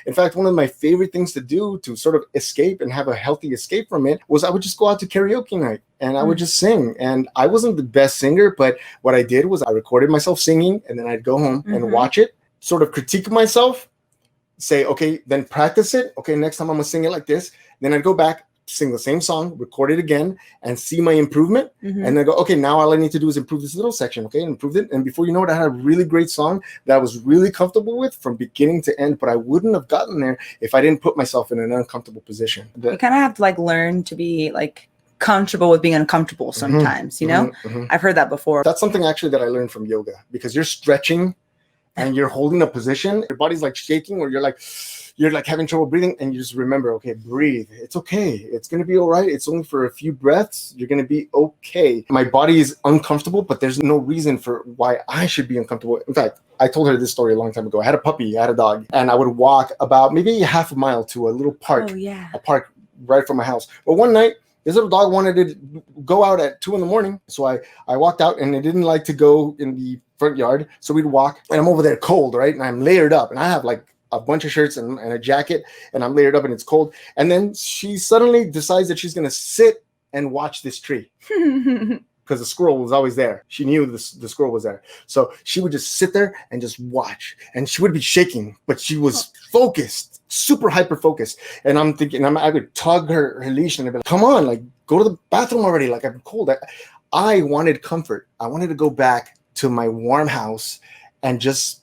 In fact, one of my favorite things to do to sort of escape and have a healthy escape from it was I would just go out to karaoke night and I would just sing. And I wasn't the best singer, but what I did was I recorded myself singing and then I'd go home and watch it, sort of critique myself, say, okay, then practice it. Okay, next time I'm gonna sing it like this. Then I'd go back, sing the same song, record it again, and see my improvement. And then go, okay, now all I need to do is improve this little section, okay, and improve it. And before you know it, I had a really great song that I was really comfortable with from beginning to end, but I wouldn't have gotten there if I didn't put myself in an uncomfortable position. You kind of have to like learn to be like comfortable with being uncomfortable sometimes, you know? I've heard that before. That's something actually that I learned from yoga, because you're stretching and you're holding a position, your body's like shaking, or you're like having trouble breathing, and you just remember, okay, breathe. It's okay. It's going to be all right. It's only for a few breaths. You're going to be okay. My body is uncomfortable, but there's no reason for why I should be uncomfortable. In fact, I told her this story a long time ago. I had a puppy, I had a dog, and I would walk about maybe half a mile to a little park, a park right from my house. But one night, this little dog wanted to go out at 2 a.m. So I walked out, and it didn't like to go in the front yard. So we'd walk, and I'm over there cold, right? And I'm layered up, and I have like a bunch of shirts and a jacket, and I'm layered up and it's cold. And then she suddenly decides that she's going to sit and watch this tree because the squirrel was always there. She knew the squirrel was there. So she would just sit there and just watch, and she would be shaking, but she was focused, super hyper focused. And I'm thinking, I would tug her leash and I'd be like, come on, like go to the bathroom already. Like I'm cold. I wanted comfort. I wanted to go back to my warm house and just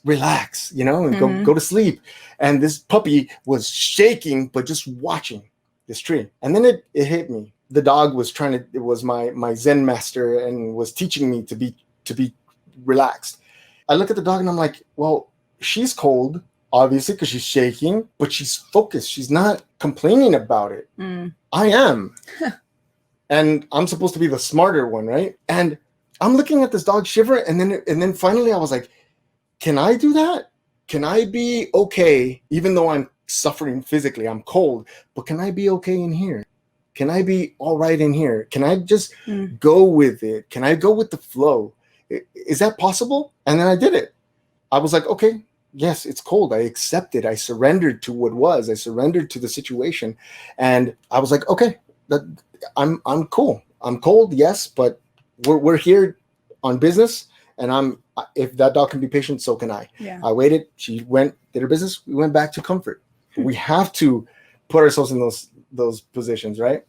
relax, you know, and go to sleep. And this puppy was shaking, but just watching this tree. And then it hit me. The dog was it was my Zen master and was teaching me to be relaxed. I look at the dog and I'm like, well, she's cold, obviously, because she's shaking, but she's focused. She's not complaining about it. I am. And I'm supposed to be the smarter one, right? And I'm looking at this dog shiver, and then finally I was like, can I do that? Can I be okay, even though I'm suffering physically, I'm cold, but can I be okay in here? Can I be all right in here? Can I just go with it? Can I go with the flow? Is that possible? And then I did it. I was like, okay, yes, it's cold. I accepted. I surrendered to what was. I surrendered to the situation. And I was like, okay, I'm cool. I'm cold, yes, but we're here on business. And if that dog can be patient, so can I. Yeah. I waited. She went, did her business. We went back to comfort. We have to put ourselves in those positions, right?